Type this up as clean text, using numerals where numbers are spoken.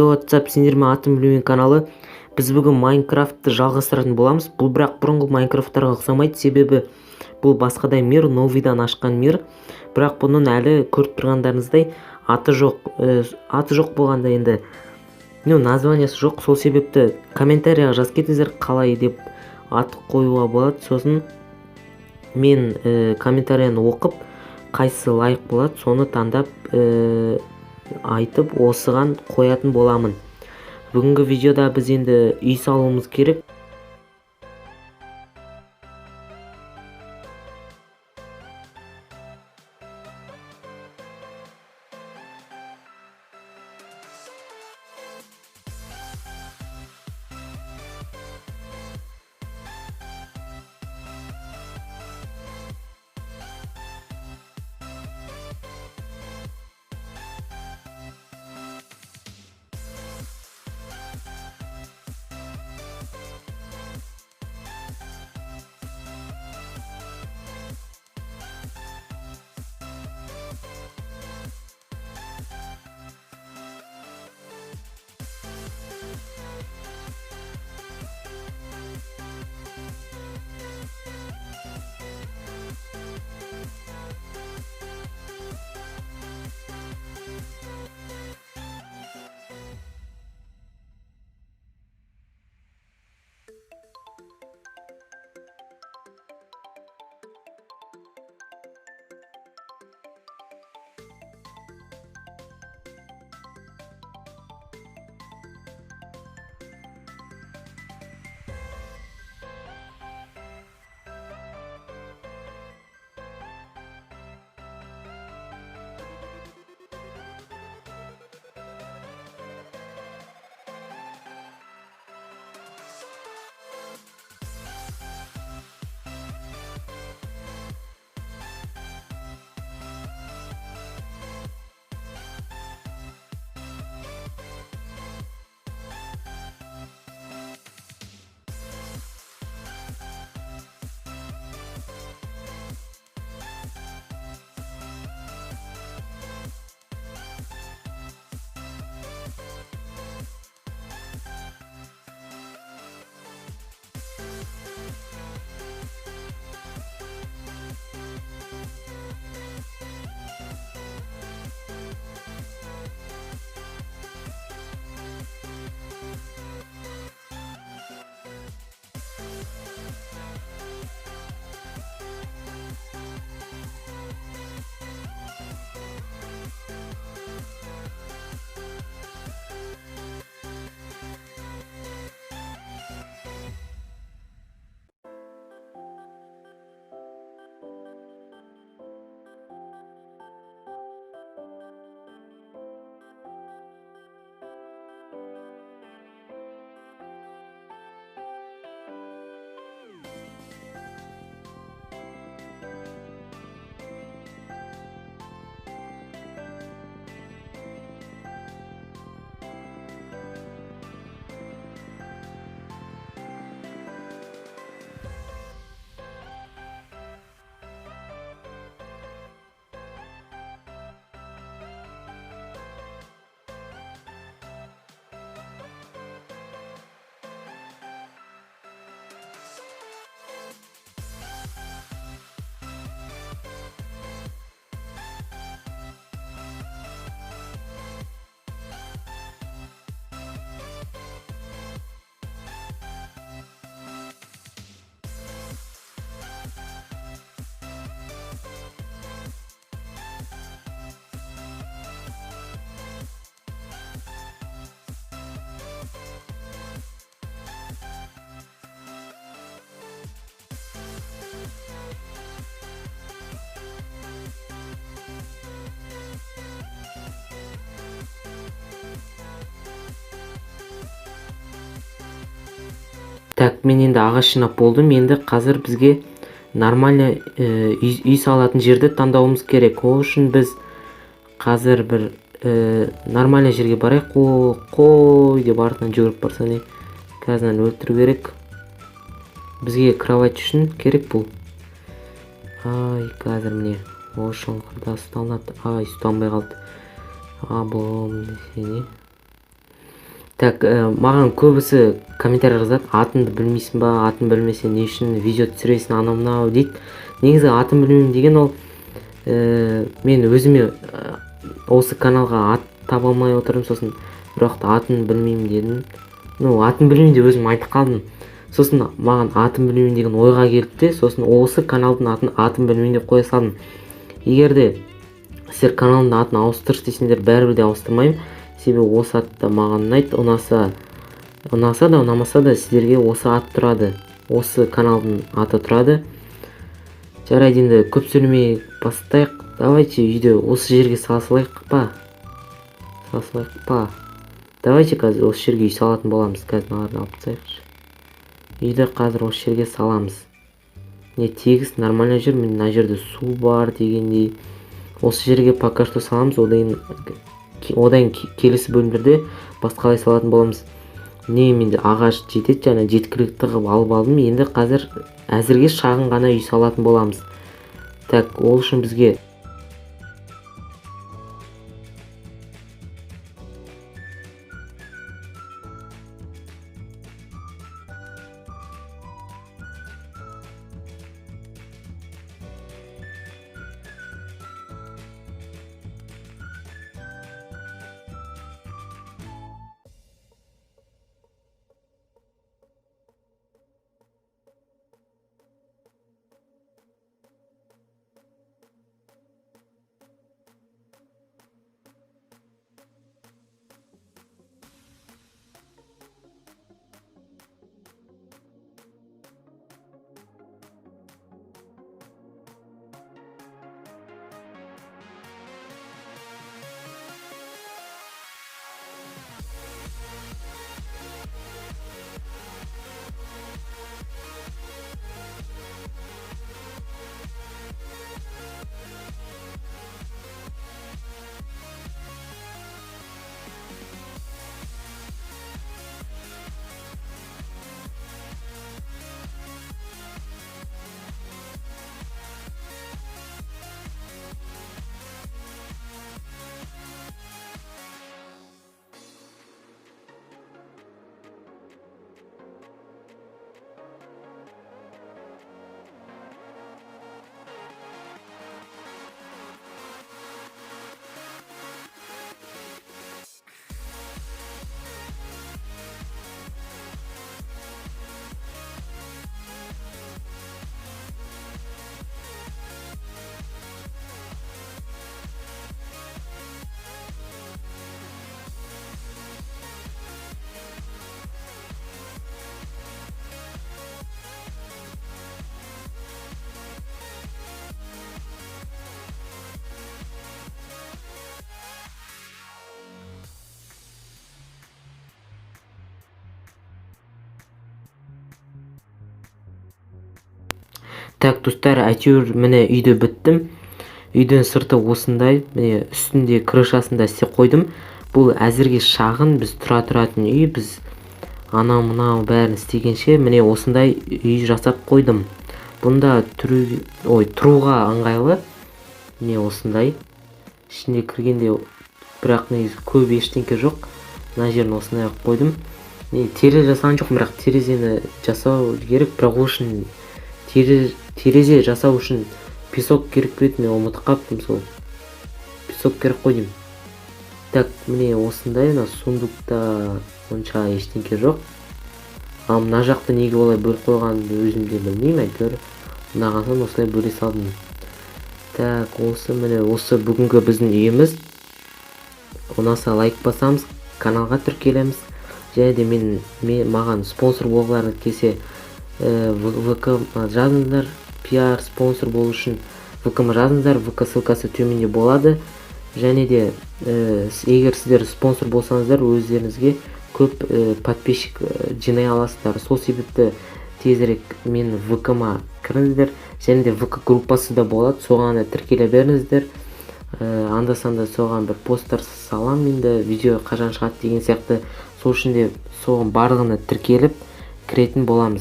WhatsApp, сендер ме атын білумен каналы. Біз бүгін Майнкрафтты жалғастыратын боламыз. Бұл бірақ бұрынғы Майнкрафттарға ұқсамайды, себебі бұл басқадай мир, новыйдан ашқан мир. Бірақ бұның әлі көріп тұрғандарыңыздай аты жоқ болғанда енді названиясы жоқ. Сол себепті комментарияға жазып кетіңіздер қалай деп ат қоюға болады. Сосын мен комментарияны оқып, қайсысы лайық болады, соны таңдап айтып осыған қоятын боламын. Бүгінгі видеода біз енді үй салуымыз керек. Так, мен енді ағаш жинап болдым. Енді қазір бізге нормально үй салатын жерді таңдауымыз керек. Ол үшін біз қазір бір нормально жерге барайық. Қой деп артынан жүгіріп барса не, қазір өлтіру керек. Бізге кровать үшін керек бұл. Ай, қазір міне ошыңқырда ұсталынады. Ай, ұсталмай қалды. Абылым десе не. Так, маған көбісі комментарий жазады, атыңды білмейсің ба, атын білмесең не үшін видео түсіресің анау мынау дейді. Негізі атын білмеймін деген ол мен өзіме осы каналға ат таба алмай отырдым, сосын бірақ та атын білмеймін дедім. Атын білмеймін деп өзім айтып қалдым. Сосын маған атын білмеймін деген ойға келді, сосын осы каналдың атын білмеймін деп қоя салдым. Егер де сіздер каналымның атын ауыстыр десеңдер, бәрібір де ауыстырмаймын. Себебі осы атта маған ұнайды, ұнаса да ұнамаса да сіздерге осы ат тұрады, осы каналдың аты тұрады. Жарайды, енді көп сөйлемей бастайық. Давайте үйді осы жерге салсалайық па? Давайте қазір осы жерге үй салатын боламыз. Қазір мыналарды алып тастайықшы. Үйді қазір осы жерге саламыз. Не тегіс нормально жүр. Мына жерде су бар дегендей. Осы жерге пока что саламыз. Одан келесі бөлімдерде басқалай салатын боламыз. Менде ағаш жетеді, және жеткілікті қылып алып алдым. Енді қазір әзірге шағын ғана үй салатын боламыз. Так, ол үшін бізге Так, достар, әйтеуір міне үйді біттім. Үйдің сырты осындай, міне үстінде крышасында істеп қойдым. Бұл әзірге шағын, біз тұратын үй, біз анау-мынау бәрін істегенше міне осындай үй жасап қойдым. Бұнда тұруға ыңғайлы. Міне осындай. Ішінде кіргенде бірақ негізі көп ештеңке жоқ. Мына жерін осындай қойдым. Терезе жасаған жоқ, бірақ терезені жасау керек, бірақ үшін терезе жасау үшін песок керек бет, мен ұмытып қаптым, сол песок керек қойдым. Так, міне осындай, сундукта онша ештеңке жоқ. Мына жақты неге олай бөліп қойғанымды өзім де білмеймін, әйтеуір ұнаған соң осылай бөле салдым. Так, осы бүгінгі біздің үйіміз. Ұнаса лайк басамыз, каналға тіркелеміз. Және де маған спонсор болғыларыңыз келсе, ВК жазыңыздар. PR спонсор болу үшін ВК жазыңыздар, ВК ссылкасы төменде болады. Және де егер сіздер спонсор болсаңыздар, өздеріңізге көп подписчик жинай аласыздар. Сол себепті тезірек мен ВК-ма кіріңіздер. Және де ВК группасы да болады, соған да тіркеле беріңіздер. Анда-санда соған бір посттар салам, енді видео қашан шығады деген сияқты. Сол үшін де соған барлығына тіркеліп кіретін боламыз.